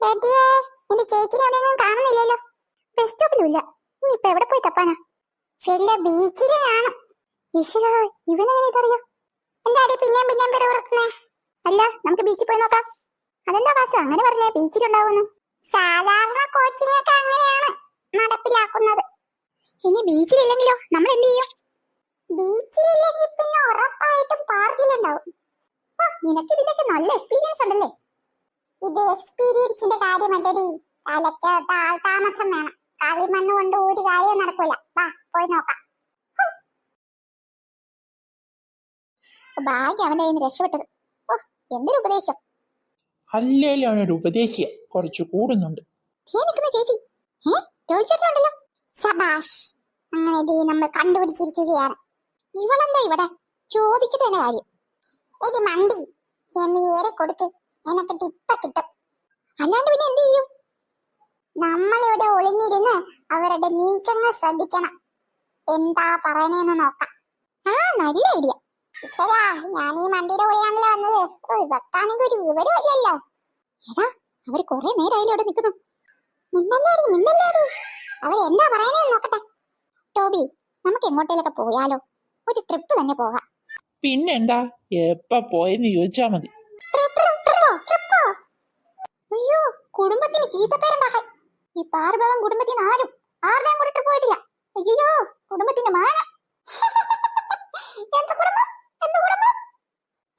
ഏട്ടിയേ, എന്റെ ചേച്ചിനെ എവിടെയൊന്നും കാണുന്നില്ലല്ലോ. ബസ് സ്റ്റോപ്പിലും ഇല്ല. നീ ഇപ്പൊ എവിടെ പോയി തപ്പാനാ? വല്ല ബീച്ചിലാണ്. ഈശ്വര, ഇവനെങ്ങനെ ഇതറിയോ? എന്താടി പിന്നെയും പിന്നെയും പിറകുറക്കുന്നേ? അല്ല, നമുക്ക് ബീച്ചിൽ പോയി നോക്കാം. അതെന്താ വാസു അങ്ങനെ പറഞ്ഞേ? ബീച്ചിലുണ്ടാവുന്നു. സാധാരണ കോച്ചിങ് ഒക്കെ അങ്ങനെയാണ് നടപ്പിലാക്കുന്നത്. ഇനി ബീച്ചിലില്ലെങ്കിലോ നമ്മൾ എന്ത് ചെയ്യും? ബീച്ചിലില്ലെങ്കിൽ പിന്നെ ഉറപ്പായിട്ടും പാർക്കിലുണ്ടാവും. നിനക്ക് ഇതിന്റെയൊക്കെ നല്ല എക്സ്പീരിയൻസ് ഉണ്ടല്ലേ? ഇത് എക്സ്പീരിയൻസിന്റെ കാര്യമല്ലടി, തലയ്ക്ക് താമസം വേണം. കളിമണ്ണ് കൊണ്ട് ഒരു കാര്യം നടക്കൂല. വാ പോയി നോക്കാം. ഭാഗ്യം അവന്റെ കയ്യിൽ നിന്ന് രക്ഷപ്പെട്ടത്. എന്തൊരു ഉപദേശം! അല്ലേലും അവനൊരു ഉപദേശിയ കുറച്ച് കൂടുന്നുണ്ട്. ചേച്ചി ചോദിച്ചിട്ടുണ്ടല്ലോ. സബാഷ്, അങ്ങനെ നമ്മൾ കണ്ടുപിടിച്ചിരിക്കുകയാണ്. ഇവളെന്താ ഇവിടെ? ചോദിച്ചിട്ട് തന്നെ കാര്യം. എടി മണ്ടി എന്ന് ഏറെ കൊടുത്ത് എനിക്ക് ടിപ്പ കിട്ടും. അല്ലാണ്ട് പിന്നെ എന്ത് ചെയ്യും? നമ്മളിവിടെ ഒളിഞ്ഞിരുന്ന് അവരുടെ നീക്കങ്ങൾ ശ്രദ്ധിക്കണം. എന്താ പറയണേന്ന് നോക്കാം. നല്ല ഐഡിയ. ഈശ്വരാ, ഞാൻ ഈ മണ്ടിയുടെ കൂടെയാണല്ലോ വന്നത്. വെക്കാണെങ്കിൽ ഒരു വിവരം ഇല്ലല്ലോ. എടാ, അവര് കുറെ നേരമായാലും അവിടെ നിൽക്കുന്നു. മിന്നല്ലേടി, അവരെന്താ പറയണേന്ന് നോക്കട്ടെ. ടോബി, നമുക്ക് എങ്ങോട്ടേലൊക്കെ പോയാലോ? ഒരു ട്രിപ്പ് തന്നെ പോകാം. പിന്നെന്താ, എപ്പ പോയെന്ന് ചോദിച്ചാ മതി. അയ്യോ, കുടുംബത്തിന് ചീത്തപ്പേരുണ്ടാക്കാൻ ഈ പാർഭവൻ കുടുംബത്തിന് ആരുടെയും കൂടെ ട്രിപ്പ് പോയിട്ടില്ല. അയ്യോ, കുടുംബത്തിന്റെ മാനം. എന്ത് കുടുംബം?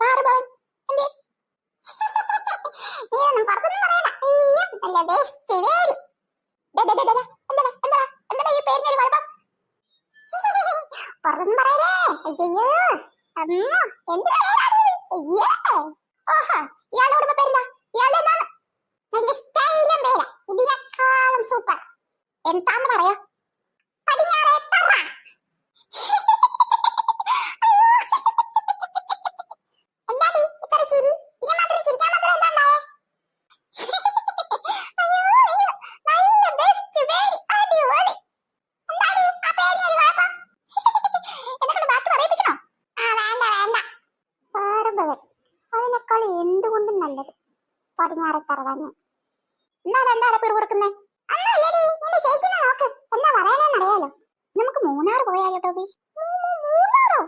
പാർഭവൻ എന്തേ? നീ ഒന്നും പുറത്തൊന്നും പറയണ്ട. നല്ല ബെസ്റ്റ് വേരി. എന്താ ഈ പേരിനൊരു കുഴപ്പം? പുറത്തൊന്നും പറയലേ. അയ്യോ, എന്ത് അയ്യോ. ഓഹോ, ഇയാളുടെ കുടുംബ പേരെന്താ? ഇയാളുടെ എന്താണ്? നല്ല സ്റ്റൈലും പേരാ. ഇതിനേക്കാളും സൂപ്പർ. എന്താന്ന് പറയാ? പടിഞ്ഞാറേത്തറ. എന്താടി ഇത്ര ചിരി? ഇതിനെ മാത്രം ചിരിക്കാൻ മാത്രം എന്താ ഉണ്ടായേ? നല്ല ബെസ്റ്റ് വേരി, അടിപൊളി. എന്താടി ആ പേരിനൊരു കുഴപ്പം? എന്നെ ബാക്കി പറയിപ്പിക്കണോ? വേണ്ട. പാർഭവൻ അതിനേക്കാൾ എന്തുകൊണ്ടും നല്ലത് പടിഞ്ഞാറേത്തറ തന്നെ. എന്താണ് പിറുപിറുക്കുന്നേ? ഒന്നുമില്ലടി, നിന്റെ ചേച്ചിനെ നോക്ക്. എന്താ പറയണേന്നറിയാലോ. നമുക്ക് മൂന്നാർ പോയാലോ ടോബി? മൂന്നാറോ?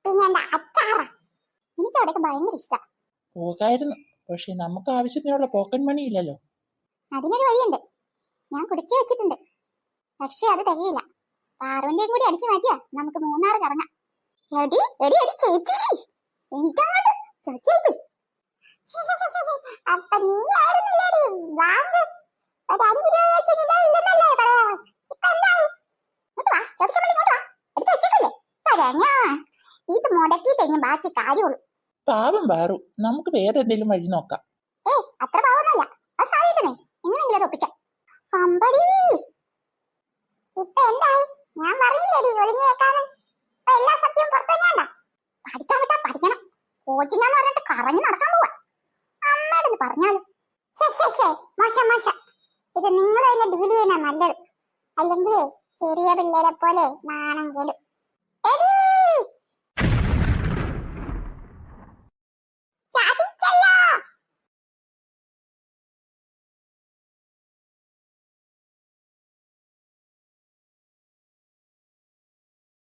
പിന്നെന്താ അച്ചാറ. എനിക്ക് അവിടെയൊക്കെ ഭയങ്കര ഇഷ്ടാ. പോകായിരുന്നു, പക്ഷെ നമുക്ക് ആവശ്യത്തിനുള്ള പോക്കറ്റ് മണി ഇല്ലല്ലോ. അതിനൊരു വഴിയുണ്ട്. ഞാൻ കുടിച്ചു വെച്ചിട്ടുണ്ട്. പക്ഷെ അത് തികയില്ല. പാറുവിന്റെയും കൂടി അടിച്ചു മാറ്റിയാ നമുക്ക് മൂന്നാർ കറങ്ങാം. എടി ചേച്ചി, എനിക്കങ്ങോട്ട് ചോദിച്ചേൽപ്പി. അപ്പൊ നീ ആയിരുന്നില്ലേടി വാങ്ങ്? ഒരു 5 രൂപ വെച്ചിട്ട് ഇല്ലെന്നല്ലേ പറയാ? ഇപ്പൊ എന്തായി? ഇങ്ങോട്ട് വാ, ചോദിക്കാൻ വേണ്ടി ഇങ്ങോട്ട് വാ. എടുത്ത് വെച്ചേക്കല്ലേ? തരാ, ഇത് മുടക്കിയിട്ടേ ബാക്കി കാര്യമുള്ളൂ. പാവം പാറു, നമുക്ക് വേറെ എന്തെങ്കിലും വഴി നോക്കാം. അത്ര പാവൊന്നുമല്ല. അത് സാധിക്കുന്നേ, എങ്ങനെയെങ്കിലും അത് ഒപ്പിക്കാം. അമ്പടി, ഇപ്പൊ എന്തായി? ഞാൻ പറഞ്ഞില്ലേടി ഒളിഞ്ഞു കേൾക്കാന്ന്. ഇപ്പൊ എല്ലാ സത്യവും പുറത്തു തന്നെയാണ്ടാ. പഠിക്കാൻ വിട്ടാ പഠിക്കണം. കോച്ചിങ്ങാന്ന് പറഞ്ഞിട്ട് കറങ്ങി നടക്കാൻ പോവാ. അമ്മയോടൊന്ന് പറഞ്ഞാലും മോശം. ഇത് നിങ്ങൾ തന്നെ ഡീൽ ചെയ്യണ നല്ലത്. അല്ലെങ്കിൽ ചെറിയ പിള്ളേരെ പോലെ നാണം കേടും.